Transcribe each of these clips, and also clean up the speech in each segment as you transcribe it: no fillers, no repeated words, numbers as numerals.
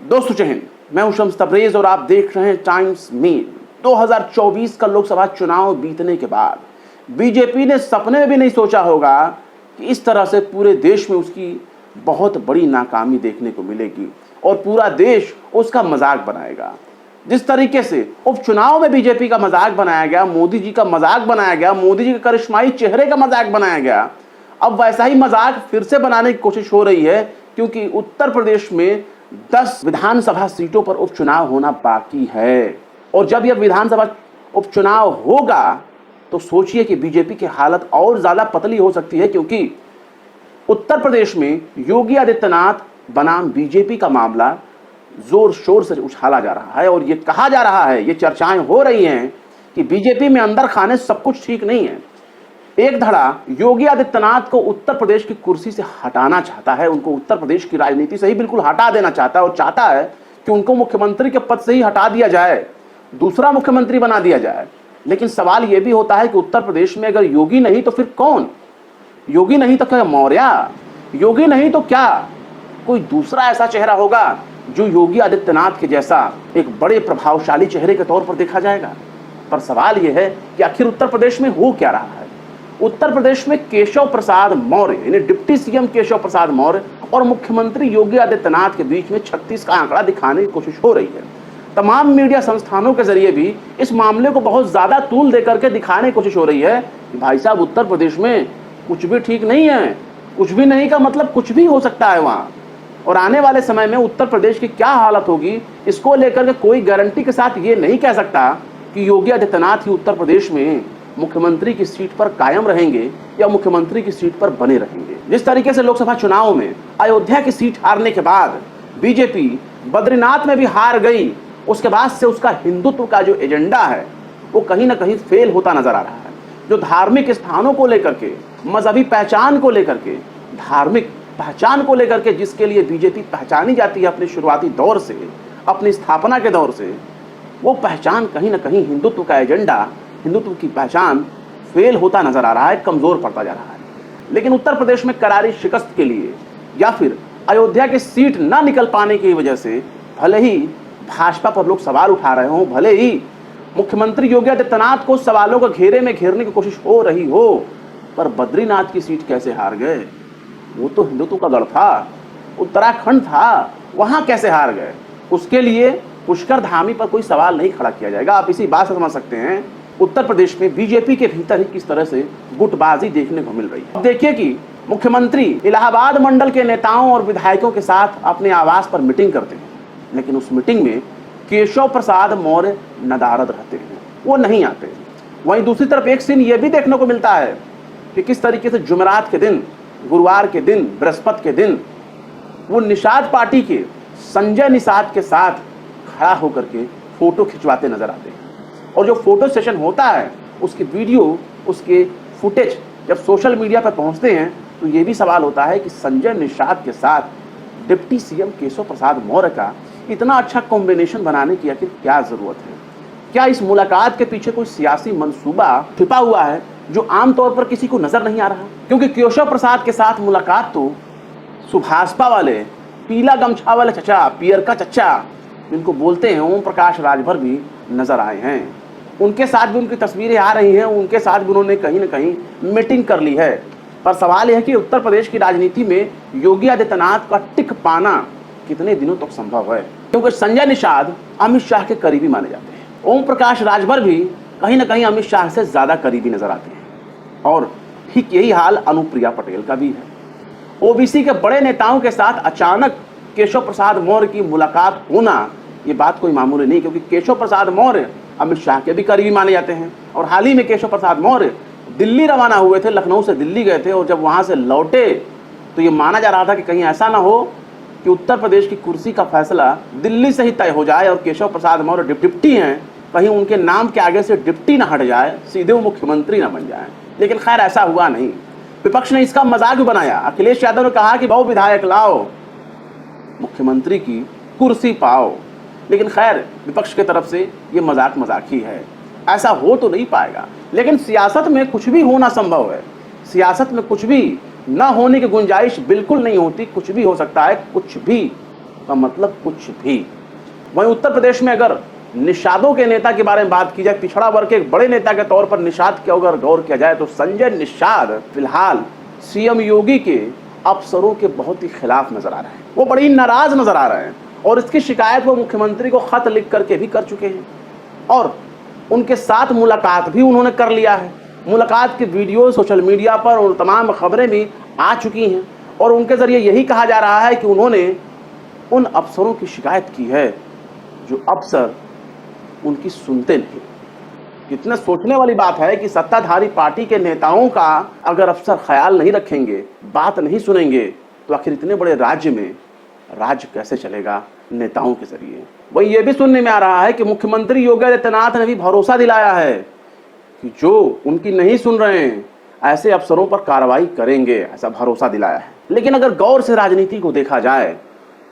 दोस्तों जय हिंद, मैं हूं शम्स तबरेज और आप देख रहे हैं टाइम्स मेल। 2024 का लोकसभा चुनाव बीतने के बाद बीजेपी ने सपने में भी नहीं सोचा होगा कि इस तरह से पूरे देश में उसकी बहुत बड़ी नाकामी देखने को मिलेगी और पूरा देश उसका मजाक बनाएगा। जिस तरीके से उपचुनाव में बीजेपी का मजाक बनाया गया, मोदी जी का मजाक बनाया गया, मोदी जी के करिश्माई चेहरे का मजाक बनाया गया, अब वैसा ही मजाक फिर से बनाने की कोशिश हो रही है, क्योंकि उत्तर प्रदेश में 10 विधानसभा सीटों पर उपचुनाव होना बाकी है। और जब यह विधानसभा उपचुनाव होगा तो सोचिए कि बीजेपी की हालत और ज्यादा पतली हो सकती है, क्योंकि उत्तर प्रदेश में योगी आदित्यनाथ बनाम बीजेपी का मामला जोर शोर से उछाला जा रहा है और ये कहा जा रहा है, ये चर्चाएं हो रही हैं कि बीजेपी में अंदर खाने सब कुछ ठीक नहीं है। एक धड़ा योगी आदित्यनाथ को उत्तर प्रदेश की कुर्सी से हटाना चाहता है, उनको उत्तर प्रदेश की राजनीति से ही बिल्कुल हटा देना चाहता है और चाहता है कि उनको मुख्यमंत्री के पद से ही हटा दिया जाए, दूसरा मुख्यमंत्री बना दिया जाए। लेकिन सवाल यह भी होता है कि उत्तर प्रदेश में अगर योगी नहीं तो फिर कौन? योगी नहीं तो क्या मौर्य? योगी नहीं तो क्या कोई दूसरा ऐसा चेहरा होगा जो योगी आदित्यनाथ के जैसा एक बड़े प्रभावशाली चेहरे के तौर पर देखा जाएगा? पर सवाल यह है कि आखिर उत्तर प्रदेश में हो क्या रहा है। उत्तर प्रदेश में केशव प्रसाद मौर्य यानी डिप्टी सीएम केशव प्रसाद मौर्य और मुख्यमंत्री योगी आदित्यनाथ के बीच में 36 का आंकड़ा दिखाने की कोशिश हो रही है। तमाम मीडिया संस्थानों के जरिए भी इस मामले को बहुत ज्यादा तूल देकर के दिखाने की कोशिश हो रही है कि भाई साहब उत्तर प्रदेश में कुछ भी ठीक नहीं है। कुछ भी नहीं का मतलब कुछ भी हो सकता है वहां, और आने वाले समय में उत्तर प्रदेश की क्या हालत होगी इसको लेकर के कोई गारंटी के साथ ये नहीं कह सकता कि योगी आदित्यनाथ ही उत्तर प्रदेश में मुख्यमंत्री की सीट पर कायम रहेंगे या मुख्यमंत्री की सीट पर बने रहेंगे। जिस तरीके से लोकसभा चुनाव में अयोध्या की सीट हारने के बाद बीजेपी बद्रीनाथ में भी हार गई, उसके बाद से उसका हिंदुत्व का जो एजेंडा है वो कहीं ना कहीं फेल होता नजर आ रहा है। जो धार्मिक स्थानों को लेकर के, मजहबी पहचान को लेकर के, धार्मिक पहचान को लेकर के जिसके लिए बीजेपी पहचानी जाती है अपने शुरुआती दौर से, अपनी स्थापना के दौर से, वो पहचान कहीं ना कहीं हिंदुत्व का एजेंडा, हिंदुत्व की पहचान फेल होता नजर आ रहा है, कमजोर पड़ता जा रहा है। लेकिन उत्तर प्रदेश में करारी शिकस्त के लिए या फिर अयोध्या की सीट ना निकल पाने की वजह से भले ही भाजपा पर लोग सवाल उठा रहे हों, भले ही मुख्यमंत्री योगी आदित्यनाथ को सवालों के घेरे में घेरने की कोशिश हो रही हो, पर बद्रीनाथ की सीट कैसे हार गए? वो तो हिंदुत्व का गढ़ था, उत्तराखंड था, वहां कैसे हार गए? उसके लिए पुष्कर धामी पर कोई सवाल नहीं खड़ा किया जाएगा। आप इसी बात से समझ सकते हैं उत्तर प्रदेश में बीजेपी के भीतर ही किस तरह से गुटबाजी देखने को मिल रही है। अब देखिए कि मुख्यमंत्री इलाहाबाद मंडल के नेताओं और विधायकों के साथ अपने आवास पर मीटिंग करते हैं, लेकिन उस मीटिंग में केशव प्रसाद मौर्य नदारद रहते हैं, वो नहीं आते। वहीं दूसरी तरफ एक सीन ये भी देखने को मिलता है कि किस तरीके से जुमेरात के दिन, गुरुवार के दिन, बृहस्पति के दिन वो निषाद पार्टी के संजय निषाद के साथ खड़ा होकर के फोटो खिंचवाते नजर आते हैं। और जो फोटो सेशन होता है उसकी वीडियो, उसके फुटेज जब सोशल मीडिया पर पहुंचते हैं तो ये भी सवाल होता है कि संजय निषाद के साथ डिप्टी सीएम केशव प्रसाद मौर्य का इतना अच्छा कॉम्बिनेशन बनाने की आखिर क्या जरूरत है? क्या इस मुलाकात के पीछे कोई सियासी मंसूबा छिपा हुआ है जो आमतौर पर किसी को नजर नहीं आ रहा? क्योंकि केशव प्रसाद के साथ मुलाकात तो सुभाषपा वाले, पीला गमछा वाले चचा, पियर का चचा जिनको बोलते हैं ओम प्रकाश राजभर भी नजर आए हैं। उनके साथ भी उनकी तस्वीरें आ रही हैं, उनके साथ भी उन्होंने कहीं ना कहीं मीटिंग कर ली है। पर सवाल यह है कि उत्तर प्रदेश की राजनीति में योगी आदित्यनाथ का टिक पाना कितने दिनों तक संभव है? क्योंकि संजय निषाद अमित शाह के करीबी माने जाते हैं, ओम प्रकाश राजभर भी कहीं ना कहीं अमित शाह से ज्यादा करीबी नजर आते हैं, और ठीक यही हाल अनुप्रिया पटेल का भी है। ओबीसी के बड़े नेताओं के साथ अचानक केशव प्रसाद मौर्य की मुलाकात होना ये बात कोई मामूली नहीं, क्योंकि केशव प्रसाद मौर्य अमित शाह के भी करीबी माने जाते हैं। और हाल ही में केशव प्रसाद मौर्य दिल्ली रवाना हुए थे, लखनऊ से दिल्ली गए थे, और जब वहां से लौटे तो ये माना जा रहा था कि कहीं ऐसा ना हो कि उत्तर प्रदेश की कुर्सी का फैसला दिल्ली से ही तय हो जाए और केशव प्रसाद मौर्य डिप्टी हैं, कहीं उनके नाम के आगे से डिप्टी ना हट जाए, सीधे वो मुख्यमंत्री ना बन जाए। लेकिन खैर ऐसा हुआ नहीं। विपक्ष ने इसका मजाक भी बनाया। अखिलेश यादव ने कहा कि बहु विधायक लाओ, मुख्यमंत्री की कुर्सी पाओ। लेकिन खैर विपक्ष की तरफ से ये मजाक ही है, ऐसा हो तो नहीं पाएगा। लेकिन सियासत में कुछ भी होना संभव है, सियासत में कुछ भी न होने की गुंजाइश बिल्कुल नहीं होती, कुछ भी हो सकता है, कुछ भी का मतलब कुछ भी। वहीं उत्तर प्रदेश में अगर निषादों के नेता के बारे में बात की जाए, पिछड़ा वर्ग के एक बड़े नेता के तौर पर निषाद के अगर गौर किया जाए तो संजय निषाद फिलहाल सीएम योगी के अफसरों के बहुत ही खिलाफ नजर आ रहे हैं। वो बड़ी नाराज नजर आ रहे हैं और इसकी शिकायत वो मुख्यमंत्री को खत लिख करके भी कर चुके हैं और उनके साथ मुलाकात भी उन्होंने कर लिया है। मुलाकात के वीडियो सोशल मीडिया पर और तमाम खबरें भी आ चुकी हैं और उनके जरिए यही कहा जा रहा है कि उन्होंने उन अफसरों की शिकायत की है जो अफसर उनकी सुनते नहीं। कितना सोचने वाली बात है कि सत्ताधारी पार्टी के नेताओं का अगर अफसर ख्याल नहीं रखेंगे, बात नहीं सुनेंगे, तो आखिर इतने बड़े राज्य में राज्य कैसे चलेगा नेताओं के जरिए। वही ये भी सुनने में आ रहा है कि मुख्यमंत्री योगी आदित्यनाथ ने भी भरोसा दिलाया है कि जो उनकी नहीं सुन रहे हैं ऐसे अफसरों पर कार्रवाई करेंगे, ऐसा भरोसा दिलाया है। लेकिन अगर गौर से राजनीति को देखा जाए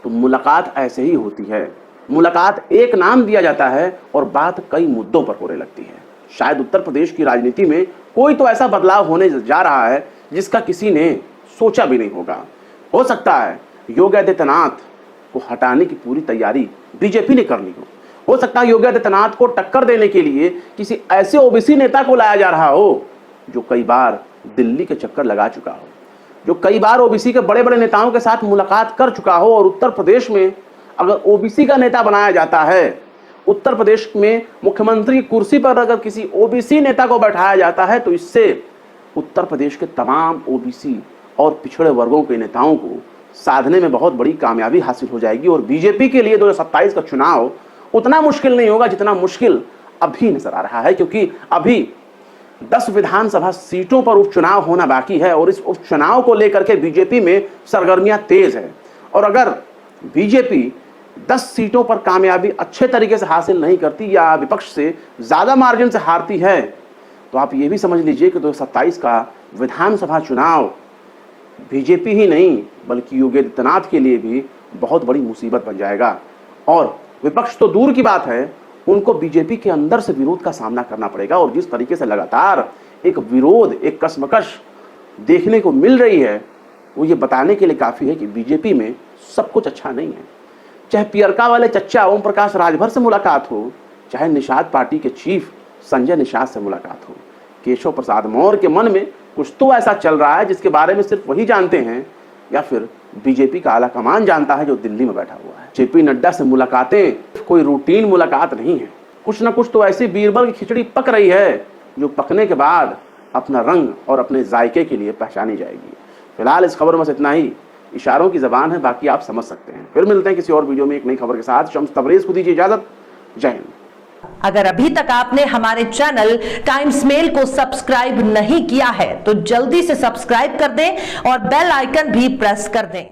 तो मुलाकात ऐसे ही होती है। मुलाकात एक नाम दिया जाता है और बात कई मुद्दों पर होने लगती है। शायद उत्तर प्रदेश की राजनीति में कोई तो ऐसा बदलाव होने जा रहा है जिसका किसी ने सोचा भी नहीं होगा। हो सकता है योगी आदित्यनाथ को हटाने की पूरी तैयारी बीजेपी ने कर ली हो सकता है योगी आदित्यनाथ को टक्कर देने के लिए किसी ऐसे ओबीसी नेता को लाया जा रहा हो जो कई बार दिल्ली के चक्कर लगा चुका हो, जो कई बार ओबीसी के बड़े बड़े नेताओं के साथ मुलाकात कर चुका हो। और उत्तर प्रदेश में अगर ओबीसी का नेता बनाया जाता है, उत्तर प्रदेश में मुख्यमंत्री की कुर्सी पर अगर किसी ओबीसी नेता को बैठाया जाता है तो इससे उत्तर प्रदेश के तमाम ओबीसी और पिछड़े वर्गों के नेताओं को साधने में बहुत बड़ी कामयाबी हासिल हो जाएगी और बीजेपी के लिए 2027 का चुनाव उतना मुश्किल नहीं होगा जितना मुश्किल अभी नजर आ रहा है, क्योंकि अभी 10 विधानसभा सीटों पर उपचुनाव होना बाकी है और इस उपचुनाव को लेकर के बीजेपी में सरगर्मियां तेज है। और अगर बीजेपी 10 सीटों पर कामयाबी अच्छे तरीके से हासिल नहीं करती या विपक्ष से ज्यादा मार्जिन से हारती है तो आप ये भी समझ लीजिए कि 2027 का विधानसभा चुनाव बीजेपी ही नहीं बल्कि योगी आदित्यनाथ के लिए भी बहुत बड़ी मुसीबत बन जाएगा। और विपक्ष तो दूर की बात है, उनको बीजेपी के अंदर से विरोध का सामना करना पड़ेगा। और जिस तरीके से लगातार एक विरोध, एक कशमकश देखने को मिल रही है वो ये बताने के लिए काफी है कि बीजेपी में सब कुछ अच्छा नहीं है। चाहे पियरका वाले चच्चा ओम प्रकाश राजभर से मुलाकात हो, चाहे निषाद पार्टी के चीफ संजय निषाद से मुलाकात हो, केशव प्रसाद मौर्य के मन में कुछ तो ऐसा चल रहा है जिसके बारे में सिर्फ वही जानते हैं या फिर बीजेपी का आला कमान जानता है जो दिल्ली में बैठा हुआ है। जेपी नड्डा से मुलाकातें कोई रूटीन मुलाकात नहीं है, कुछ ना कुछ तो ऐसी बीरबल की खिचड़ी पक रही है जो पकने के बाद अपना रंग और अपने जायके के लिए पहचानी जाएगी। फिलहाल इस खबर में बस इतना ही, इशारों की जबान है, बाकी आप समझ सकते हैं। फिर मिलते हैं किसी और वीडियो में एक नई खबर के साथ। शम्स तबरेज को दीजिए इजाजत। जय हिंद। अगर अभी तक आपने हमारे चैनल टाइम्स मेल को सब्सक्राइब नहीं किया है तो जल्दी से सब्सक्राइब कर दें और बेल आइकन भी प्रेस कर दें।